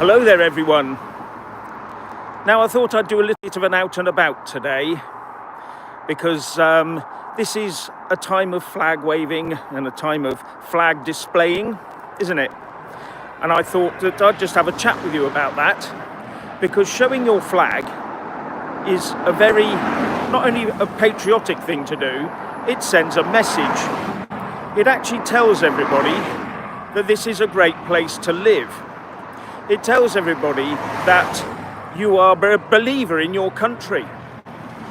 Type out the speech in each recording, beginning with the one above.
Hello there everyone. Now I thought I'd do a little bit of an out and about today because this is a time of flag waving and a time of flag displaying, isn't it? And I thought that I'd just have a chat with you about that, because showing your flag is a very, not only a patriotic thing to do, it sends a message. It actually tells everybody that this is a great place to live. It tells everybody that you are a believer in your country.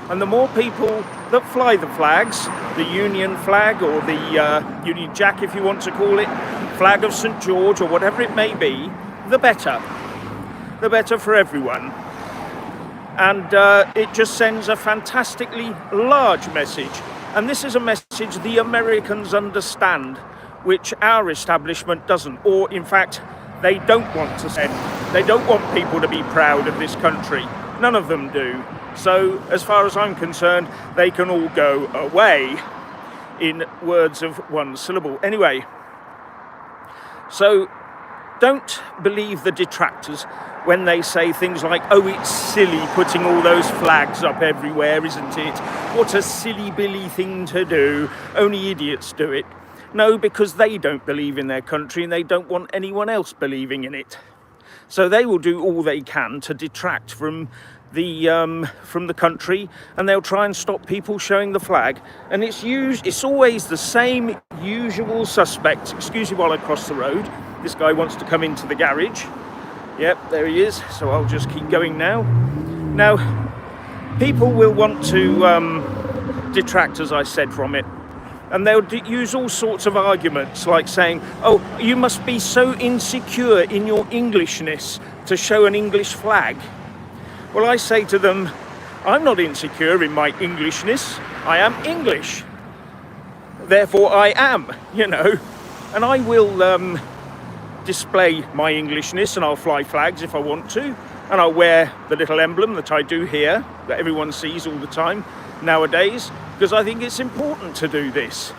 And the more people that fly the flags, the Union flag or the Union Jack if you want to call it, flag of St. George or whatever it may be, the better. The better for everyone. And it just sends a fantastically large message. And this is a message the Americans understand, which our establishment doesn't. Or in fact, they don't want to send. They don't want people to be proud of this country. None of them do. So, as far as I'm concerned, they can all go away, in words of one syllable. Anyway, so don't believe the detractors when they say things like, oh, it's silly putting all those flags up everywhere, isn't it? What a silly billy thing to do. Only idiots do it. No, because they don't believe in their country and they don't want anyone else believing in it. So they will do all they can to detract from the country, and they'll try and stop people showing the flag. And it's always the same usual suspects. Excuse me while I cross the road. This guy wants to come into the garage. Yep, there he is. So I'll just keep going now. Now, people will want to detract, as I said, from it. And they'll use all sorts of arguments, like saying, oh, you must be so insecure in your Englishness to show an English flag. Well, I say to them, I'm not insecure in my Englishness. I am English. Therefore, I am, And I will display my Englishness, and I'll fly flags if I want to. And I'll wear the little emblem that I do here, that everyone sees all the time nowadays, because I think it's important to do this.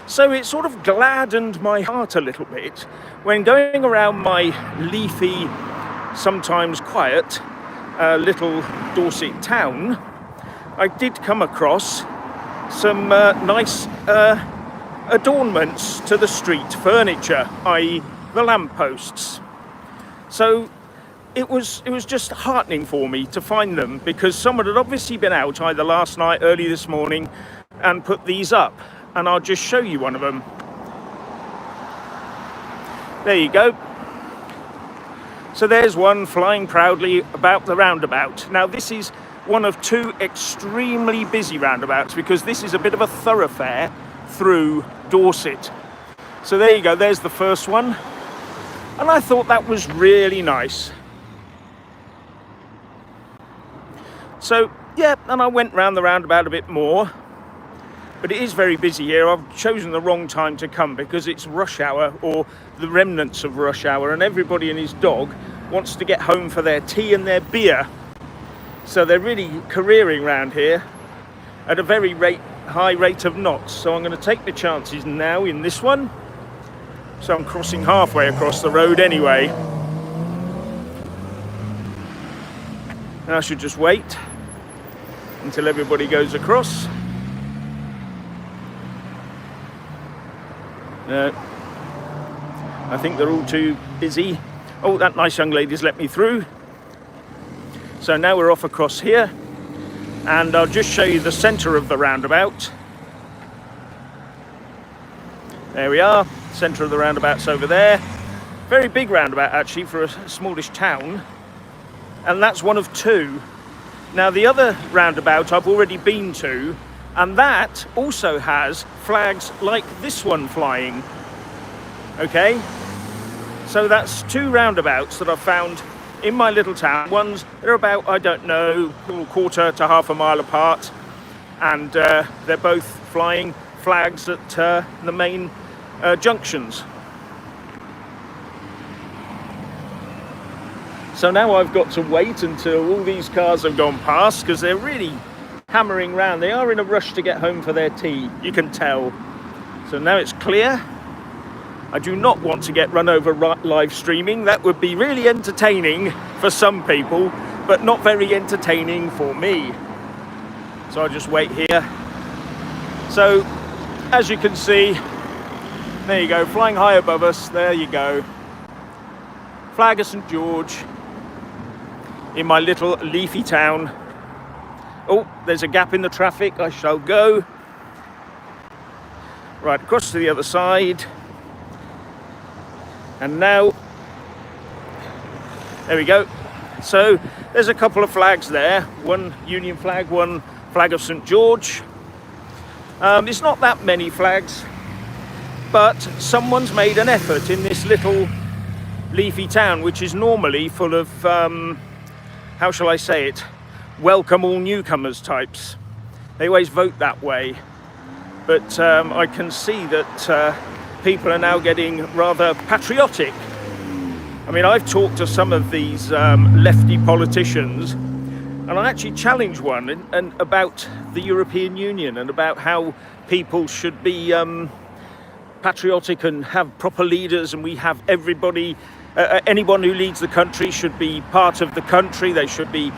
So it sort of gladdened my heart a little bit when going around my leafy, sometimes quiet, little Dorset town, I did come across some nice adornments to the street furniture, i.e. the lampposts. So it was just heartening for me to find them, because someone had obviously been out either last night, early this morning, and put these up. And I'll just show you one of them. There you go. So there's one flying proudly about the roundabout. Now this is one of two extremely busy roundabouts, because this is a bit of a thoroughfare through Dorset. So there you go, there's the first one. And I thought that was really nice. So, yeah, and I went round the roundabout a bit more. But it is very busy here. I've chosen the wrong time to come because it's rush hour, or the remnants of rush hour, and everybody and his dog wants to get home for their tea and their beer. So they're really careering round here at a very high rate of knots. So I'm going to take the chances now in this one. So I'm crossing halfway across the road anyway. And I should just wait until everybody goes across. No, I think they're all too busy. Oh, that nice young lady's let me through. So now we're off across here, and I'll just show you the centre of the roundabout. There we are, centre of the roundabout's over there. Very big roundabout actually for a smallish town, and that's one of two. Now the other roundabout I've already been to, and that also has flags like this one flying. Okay, so that's two roundabouts that I've found in my little town. They're about, I don't know, a quarter to half a mile apart, and they're both flying flags at the main junctions. So now I've got to wait until all these cars have gone past, because they're really hammering round. They are in a rush to get home for their tea, you can tell. So now it's clear, I do not want to get run over live streaming. That would be really entertaining for some people, but not very entertaining for me. So I'll just wait here. So, as you can see, there you go, flying high above us, there you go. Flag of St. George in my little leafy town. Oh, there's a gap in the traffic, I shall go. Right, across to the other side. And now, there we go. So, there's a couple of flags there. One Union flag, one flag of St. George. It's not that many flags, but someone's made an effort in this little leafy town, which is normally full of, how shall I say it, welcome all newcomers types. They always vote that way. But I can see that people are now getting rather patriotic. I mean, I've talked to some of these lefty politicians, and I actually challenged one and about the European Union and about how people should be patriotic and have proper leaders, and we have everybody, anyone who leads the country should be part of the country. It should be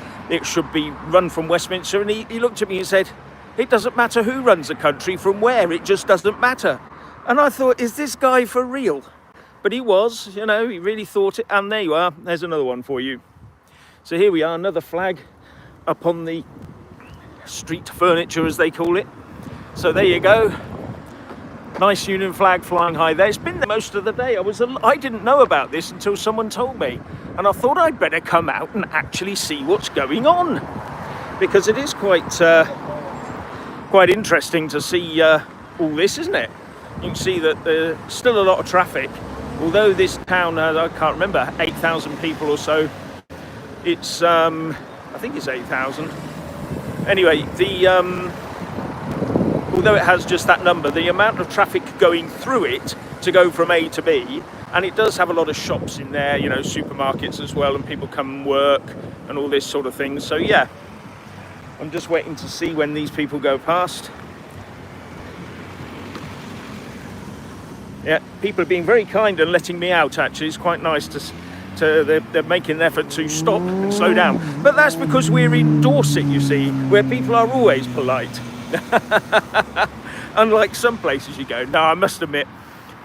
run from Westminster. And he looked at me and said, it doesn't matter who runs the country, from where, it just doesn't matter. And I thought, is this guy for real? But he was, you know, he really thought it. And there you are, there's another one for you. So here we are, another flag up on the street furniture, as they call it. So there you go. Nice Union flag flying high there. It's been there most of the day. I didn't know about this until someone told me. And I thought I'd better come out and actually see what's going on. Because it is quite interesting to see all this, isn't it? You can see that there's still a lot of traffic. Although this town has, I can't remember, 8,000 people or so. It's, I think it's 8,000. Anyway, although it has just that number, the amount of traffic going through it to go from A to B, and it does have a lot of shops in there, you know, supermarkets as well, and people come and work and all this sort of thing. So yeah, I'm just waiting to see when these people go past. Yeah, people are being very kind and letting me out, actually. It's quite nice they're making an effort to stop and slow down. But that's because we're in Dorset, you see, where people are always polite. Unlike some places you go. No, I must admit,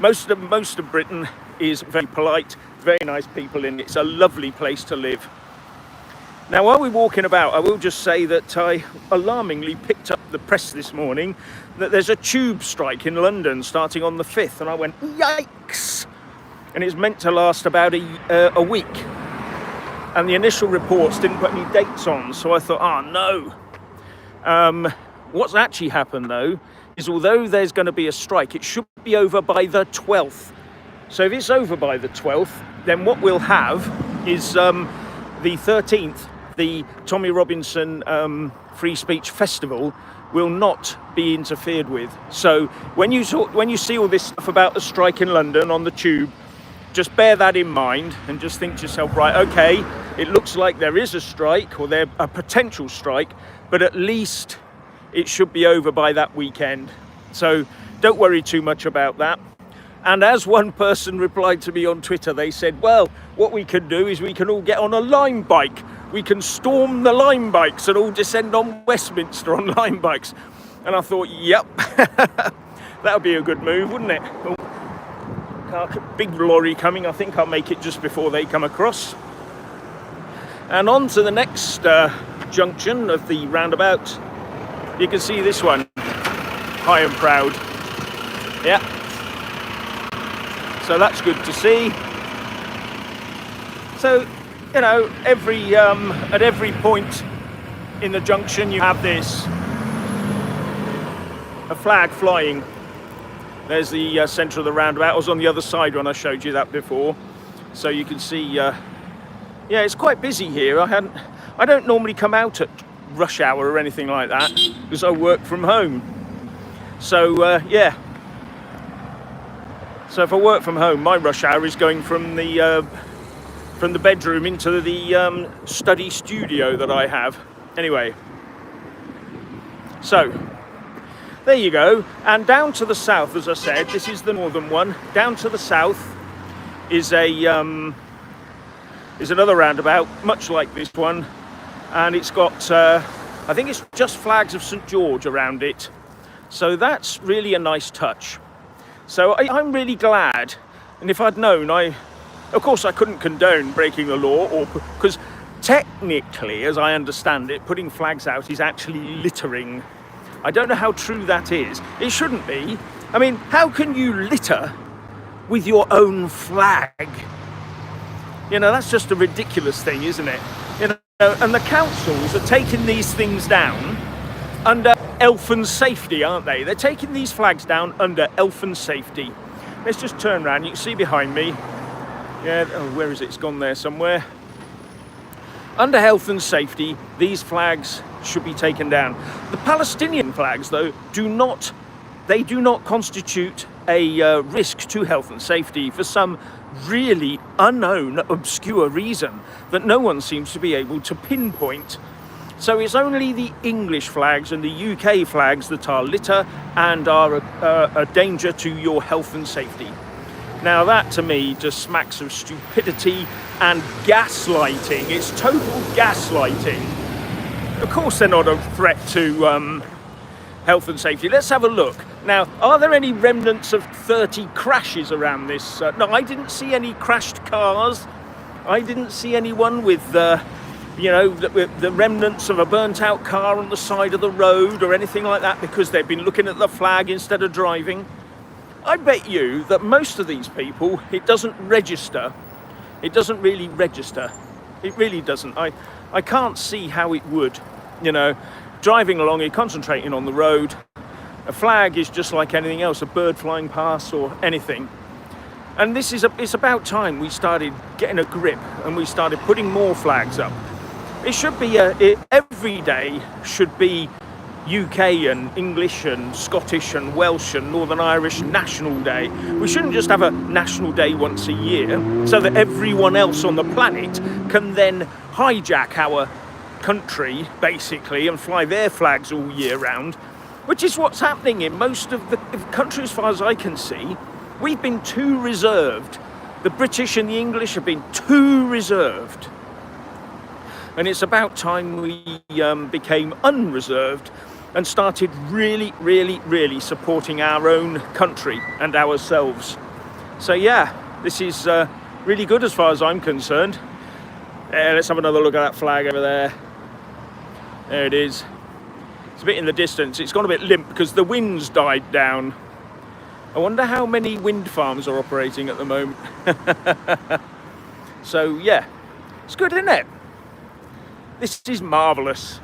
most of Britain is very polite, very nice people, and it's a lovely place to live. Now, while we're walking about, I will just say that I alarmingly picked up the press this morning that there's a tube strike in London starting on the 5th, and I went, yikes! And it's meant to last about a week. And the initial reports didn't put any dates on, so I thought, oh no. What's actually happened, though, is although there's going to be a strike, it should be over by the 12th. So if it's over by the 12th, then what we'll have is the 13th, the Tommy Robinson Free Speech Festival will not be interfered with. So when you see all this stuff about the strike in London on the tube, just bear that in mind and just think to yourself, right, okay, it looks like there is a strike or there a potential strike, but at least it should be over by that weekend. So don't worry too much about that. And as one person replied to me on Twitter, they said, well, what we can do is we can all get on a Lime bike. We can storm the Lime bikes and all descend on Westminster on Lime bikes. And I thought, yep, that would be a good move, wouldn't it? Big lorry coming. I think I'll make it just before they come across. And on to the next junction of the roundabout. You can see this one, high and proud. Yeah. So that's good to see. So, you know, at every point in the junction you have this, a flag flying. There's the centre of the roundabout. I was on the other side when I showed you that before. So you can see, yeah, it's quite busy here. I don't normally come out at rush hour or anything like that because I work from home. So, yeah. So if I work from home, my rush hour is going from the bedroom into the study studio that I have. Anyway, so there you go. And down to the south, as I said, this is the northern one. Down to the south is another roundabout, much like this one, and it's got I think it's just flags of St George around it. So that's really a nice touch. So I'm really glad. And if I'd known, of course I couldn't condone breaking the law, or because technically, as I understand it, putting flags out is actually littering. I don't know how true that is. It shouldn't be. I mean, how can you litter with your own flag? You know, that's just a ridiculous thing, isn't it? You know, and the councils are taking these things down under health and safety, aren't they? They're taking these flags down under health and safety. Let's just turn around. You can see behind me. Yeah, oh, where is it? It's gone there somewhere. Under health and safety, these flags should be taken down. The Palestinian flags, though, do not constitute a risk to health and safety for some really unknown, obscure reason that no one seems to be able to pinpoint. So it's only the English flags and the UK flags that are litter and are a danger to your health and safety. Now that to me just smacks of stupidity and gaslighting. It's total gaslighting. Of course they're not a threat to health and safety. Let's have a look. Now, are there any remnants of 30 crashes around this? No, I didn't see any crashed cars. I didn't see anyone with the remnants of a burnt out car on the side of the road or anything like that because they've been looking at the flag instead of driving. I bet you that most of these people, it doesn't register. It doesn't really register. It really doesn't. I can't see how it would. You know, driving along, you're concentrating on the road. A flag is just like anything else, a bird flying past or anything. And it's about time we started getting a grip and we started putting more flags up. It should be every day should be UK and English and Scottish and Welsh and Northern Irish National Day. We shouldn't just have a national day once a year so that everyone else on the planet can then hijack our country basically and fly their flags all year round, which is what's happening in most of the country as far as I can see. We've been too reserved. The British and the English have been too reserved. And it's about time we became unreserved and started really, really, really supporting our own country and ourselves. So yeah, this is really good as far as I'm concerned. Let's have another look at that flag over there. There it is. It's a bit in the distance. It's gone a bit limp because the wind's died down. I wonder how many wind farms are operating at the moment. So yeah, it's good, isn't it? This is marvellous.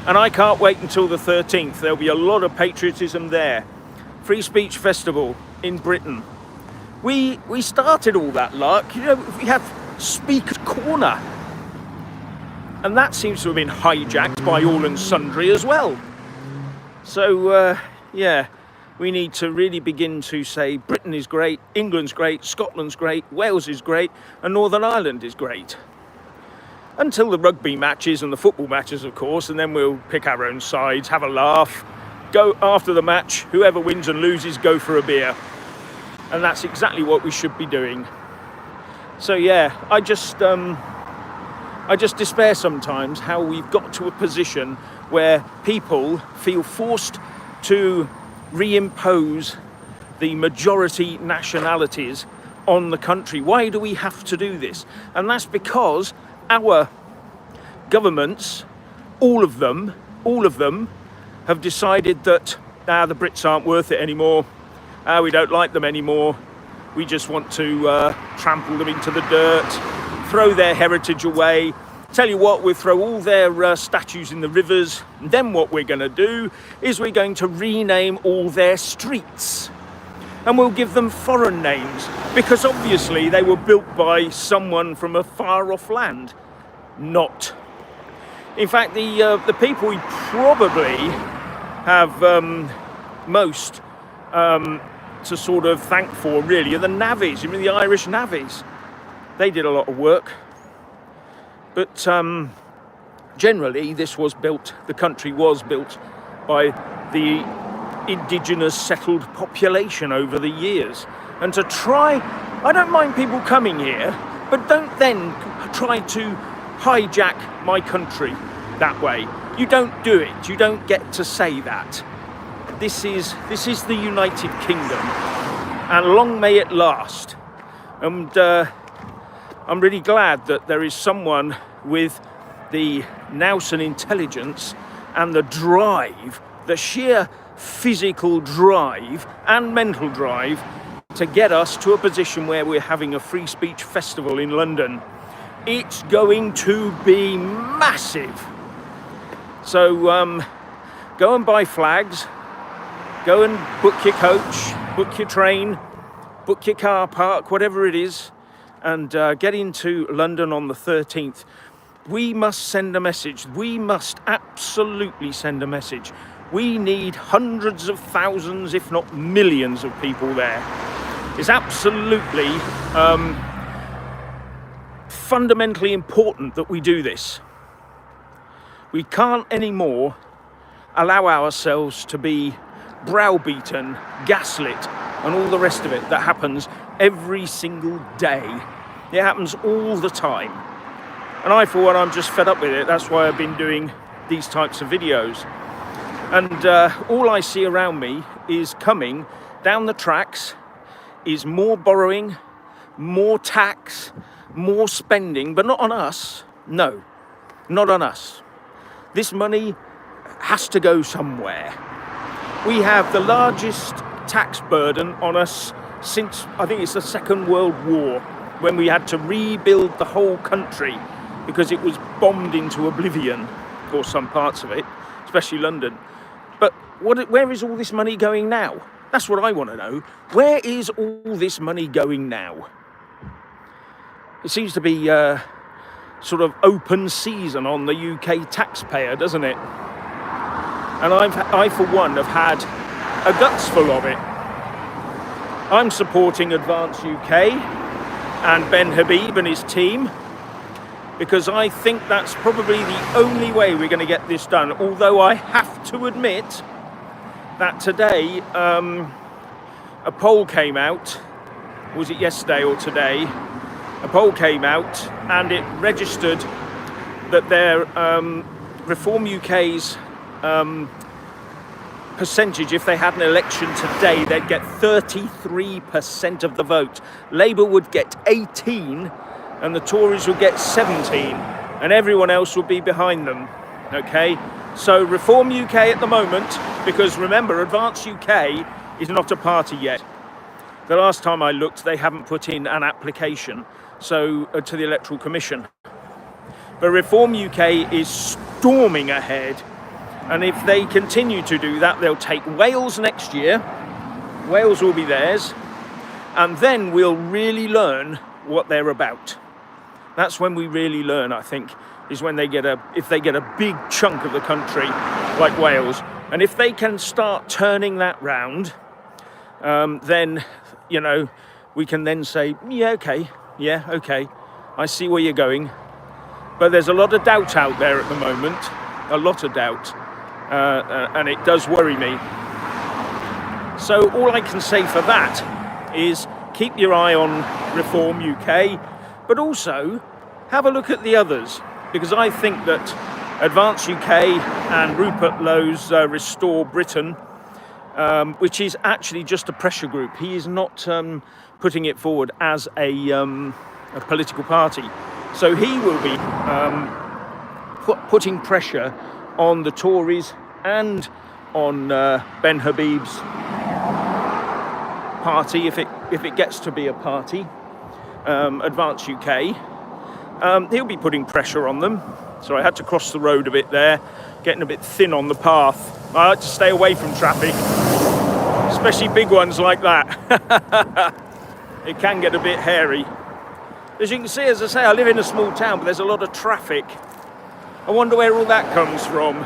And I can't wait until the 13th. There'll be a lot of patriotism there. Free Speech Festival in Britain. We started all that lark. You know, we have Speaker's Corner. And that seems to have been hijacked by all and sundry as well. So, yeah, we need to really begin to say Britain is great, England's great, Scotland's great, Wales is great, and Northern Ireland is great. Until the rugby matches and the football matches, of course, and then we'll pick our own sides, have a laugh, go after the match, whoever wins and loses, go for a beer. And that's exactly what we should be doing. So, yeah, I just despair sometimes how we've got to a position where people feel forced to reimpose the majority nationalities on the country. Why do we have to do this? And that's because our governments, all of them, have decided that the Brits aren't worth it anymore. We don't like them anymore. We just want to trample them into the dirt, throw their heritage away. Tell you what, we'll throw all their statues in the rivers. And then what we're going to do is we're going to rename all their streets. And we'll give them foreign names, because obviously they were built by someone from a far-off land. Not. In fact, the people we probably have most to sort of thank for, really, are the navvies. You mean the Irish navvies? They did a lot of work. But generally this was built, the country was built by the indigenous settled population over the years. And to try, I don't mind people coming here, but don't then try to hijack my country that way. You don't do it. You don't get to say that. This is the United Kingdom, and long may it last. And I'm really glad that there is someone with the nous and intelligence and the drive, the sheer physical drive and mental drive to get us to a position where we're having a free speech festival in London. It's going to be massive. So go and buy flags, go and book your coach, book your train, book your car park, whatever it is, and get into London on the 13th. We must send a message. We must absolutely send a message. We need hundreds of thousands, if not millions of people there. It's absolutely fundamentally important that we do this. We can't anymore allow ourselves to be browbeaten, gaslit, and all the rest of it that happens every single day. It happens all the time. And I, for one, I'm just fed up with it. That's why I've been doing these types of videos. And all I see around me is coming down the tracks is more borrowing, more tax, more spending, but not on us. No, not on us. This money has to go somewhere. We have the largest tax burden on us since, I think it's the Second World War, when we had to rebuild the whole country because it was bombed into oblivion, or some parts of it, especially London. But where is all this money going now? That's what I want to know. Where is all this money going now? It seems to be sort of open season on the UK taxpayer, doesn't it? And I, for one, have had a guts full of it. I'm supporting Advance UK and Ben Habib and his team, because I think that's probably the only way we're going to get this done. Although I have to admit that today a poll came out, was it yesterday or today? A poll came out and it registered that their Reform UK's percentage, if they had an election today, they'd get 33% of the vote. Labour would get 18 and the Tories would get 17, and everyone else would be behind them. Okay, so Reform UK at the moment, because remember, Advance UK is not a party yet. The last time I looked, they haven't put in an application to the Electoral Commission. But Reform UK is storming ahead, and if they continue to do that, they'll take Wales next year. Wales will be theirs, and then we'll really learn what they're about. That's when we really learn, I think, is when if they get a big chunk of the country like Wales. And if they can start turning that round, then, you know, we can then say, yeah, okay, I see where you're going. But there's a lot of doubt out there at the moment, a lot of doubt, and it does worry me. So all I can say for that is keep your eye on Reform UK, but also have a look at the others, because I think that Advance UK and Rupert Lowe's Restore Britain, which is actually just a pressure group. He is not putting it forward as a political party. So he will be putting pressure on the Tories and on Ben Habib's party, if it gets to be a party, Advance UK. He'll be putting pressure on them. So I had to cross the road a bit there, getting a bit thin on the path. I like to stay away from traffic, especially big ones like that. It can get a bit hairy. As you can see, as I say, I live in a small town, but there's a lot of traffic. I wonder where all that comes from.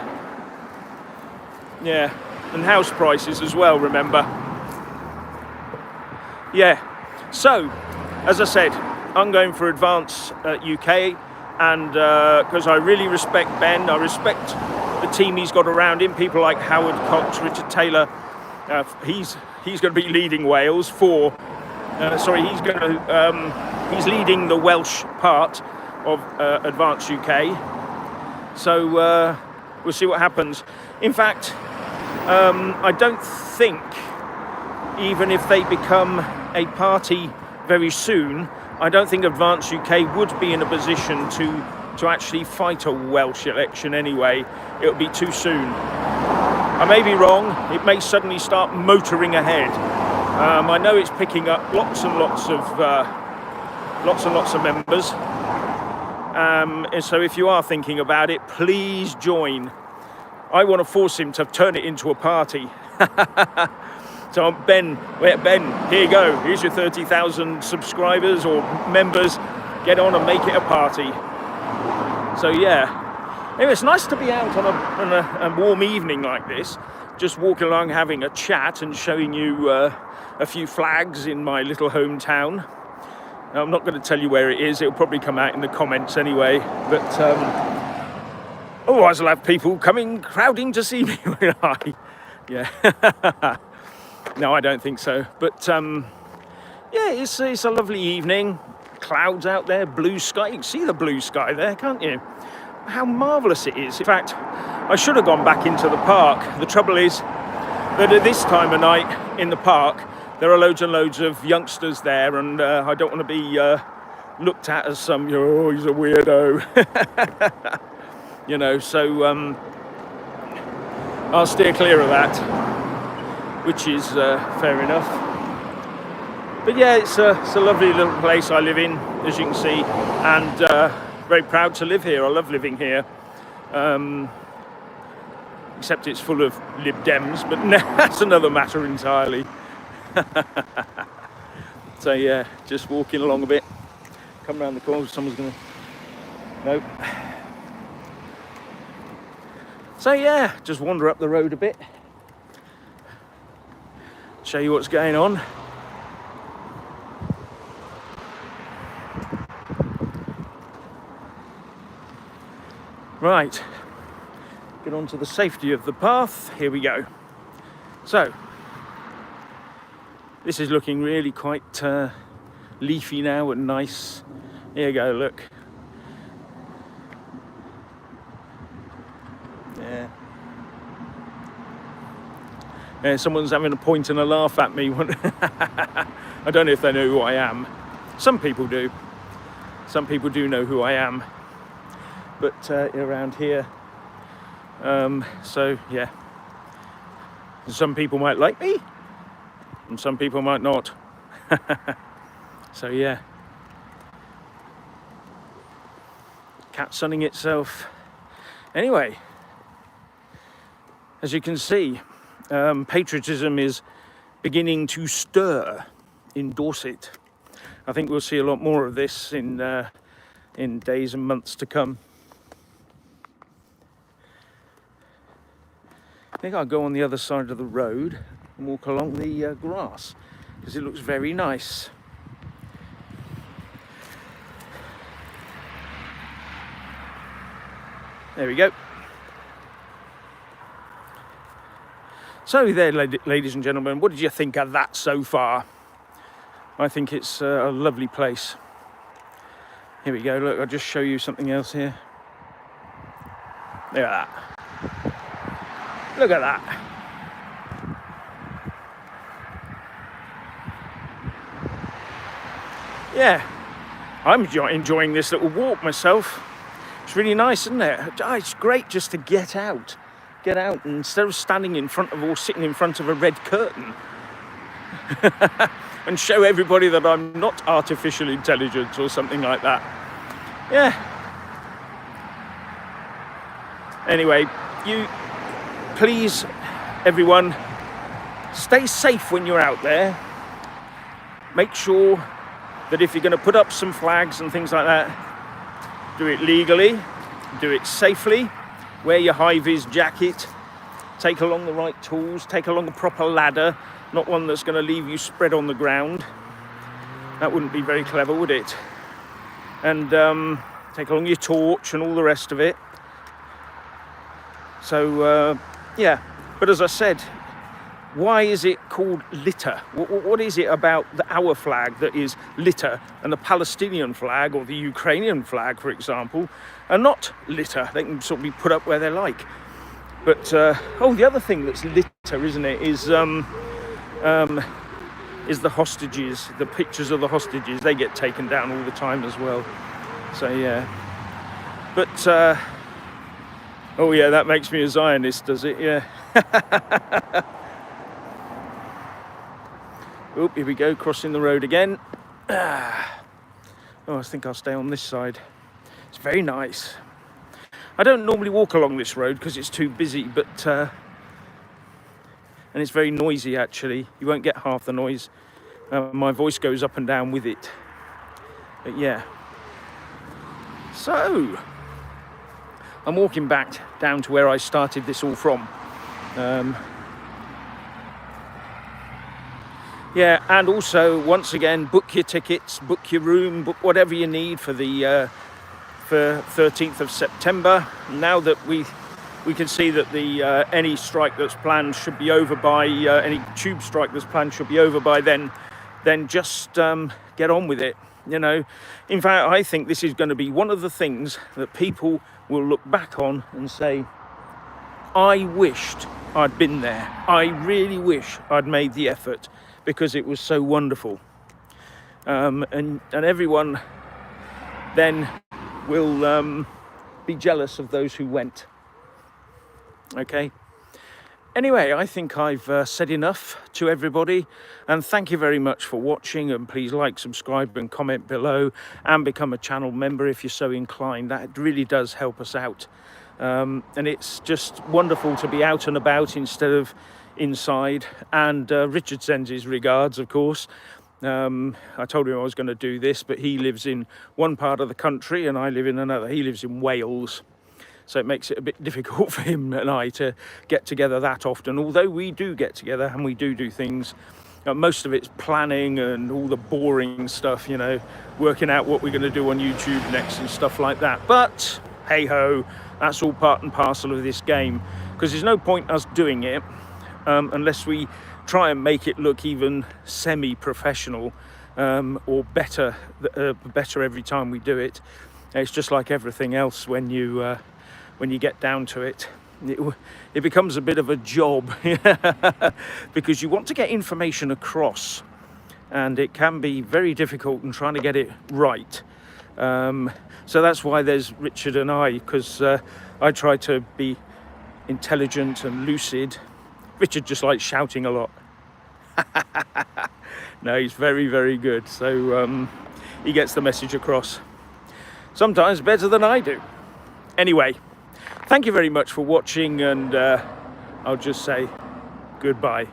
Yeah, and house prices as well, remember. Yeah, so, as I said, I'm going for Advance UK. and because I really respect Ben, I respect the team he's got around him. People like Howard Cox, Richard Taylor. He's going to be leading Wales for. He's leading the Welsh part of Advanced UK. So we'll see what happens. In fact, I don't think, even if they become a party very soon, I don't think Advance UK would be in a position to actually fight a Welsh election anyway. It would be too soon. I may be wrong. It may suddenly start motoring ahead. I know it's picking up lots and lots of members. And so if you are thinking about it, please join. I want to force him to turn it into a party. So Ben, here you go. Here's your 30,000 subscribers or members. Get on and make it a party. So yeah. Anyway, it's nice to be out on a warm evening like this, just walking along having a chat and showing you a few flags in my little hometown. Now, I'm not going to tell you where it is. It'll probably come out in the comments anyway. But otherwise I'll have people crowding to see me. Yeah. No, I don't think so. But yeah, it's a lovely evening. Clouds out there, blue sky. You can see the blue sky there, can't you? How marvellous it is. In fact, I should have gone back into the park. The trouble is that at this time of night in the park, there are loads and loads of youngsters there, and I don't want to be looked at as some, oh, he's a weirdo. So I'll steer clear of that, which is fair enough. But yeah, it's a lovely little place I live in, as you can see, and very proud to live here. I love living here. Except it's full of Lib Dems, but that's another matter entirely. So yeah, just walking along a bit. Come around the corner, someone's gonna... Nope. So yeah, just wander up the road a bit. Show you what's going on. Right, get on to the safety of the path. Here we go. So, this is looking really quite leafy now and nice. Here you go, look. Yeah. Yeah, someone's having a point and a laugh at me. I don't know if they know who I am. Some people do. Some people do know who I am. But around here, so yeah, some people might like me and some people might not. So yeah, cat sunning itself. Anyway, as you can see, patriotism is beginning to stir in Dorset. I think we'll see a lot more of this in days and months to come. I think I'll go on the other side of the road and walk along the grass, because it looks very nice. There we go. So there, ladies and gentlemen, what did you think of that so far? I think it's a lovely place. Here we go, look, I'll just show you something else here. Look at that. Look at that. Yeah, I'm enjoying this little walk myself. It's really nice, isn't it? It's great just to get out. Get out, and instead of standing in front of or sitting in front of a red curtain and show everybody that I'm not artificial intelligence or something like that. Yeah. Anyway, please, everyone, stay safe when you're out there. Make sure that if you're going to put up some flags and things like that, do it legally, do it safely, wear your high-vis jacket, take along the right tools, take along a proper ladder, not one that's going to leave you spread on the ground. That wouldn't be very clever, would it? And take along your torch and all the rest of it. So yeah, but as I said, why is it called litter? What is it about our flag that is litter, and the Palestinian flag or the Ukrainian flag, for example, are not litter? They can sort of be put up where they like. But the other thing that's litter, isn't it, is the hostages, the pictures of the hostages. They get taken down all the time as well. So yeah, but oh yeah, that makes me a Zionist, does it? Yeah. Oh, here we go, crossing the road again. Oh, I think I'll stay on this side. It's very nice. I don't normally walk along this road because it's too busy, but and it's very noisy actually. You won't get half the noise. My voice goes up and down with it. But yeah. So, I'm walking back down to where I started this all from. Yeah, and also, once again, book your tickets, book your room, book whatever you need for the for 13th of September. Now that we can see that the any strike that's planned should be over by, any tube strike that's planned should be over by then just get on with it, you know. In fact, I think this is going to be one of the things that people will look back on and say, I wished I'd been there. I really wish I'd made the effort, because it was so wonderful. And everyone then will be jealous of those who went. Okay. Anyway, I think I've said enough to everybody, and thank you very much for watching, and please like, subscribe and comment below, and become a channel member if you're so inclined. That really does help us out. And it's just wonderful to be out and about instead of inside. And Richard sends his regards, of course. I told him I was going to do this, but he lives in one part of the country and I live in another. He lives in Wales, so it makes it a bit difficult for him and I to get together that often, although we do get together and we do things. Most of it's planning and all the boring stuff, you know, working out what we're going to do on YouTube next and stuff like that. But hey ho, that's all part and parcel of this game, because there's no point us doing it unless we try and make it look even semi-professional, or better every time we do it. It's just like everything else. When you get down to it, it becomes a bit of a job because you want to get information across, and it can be very difficult in trying to get it right. So that's why there's Richard and I, because I try to be intelligent and lucid. Richard just likes shouting a lot. No, he's very, very good. So he gets the message across. Sometimes better than I do. Anyway, thank you very much for watching, and I'll just say goodbye.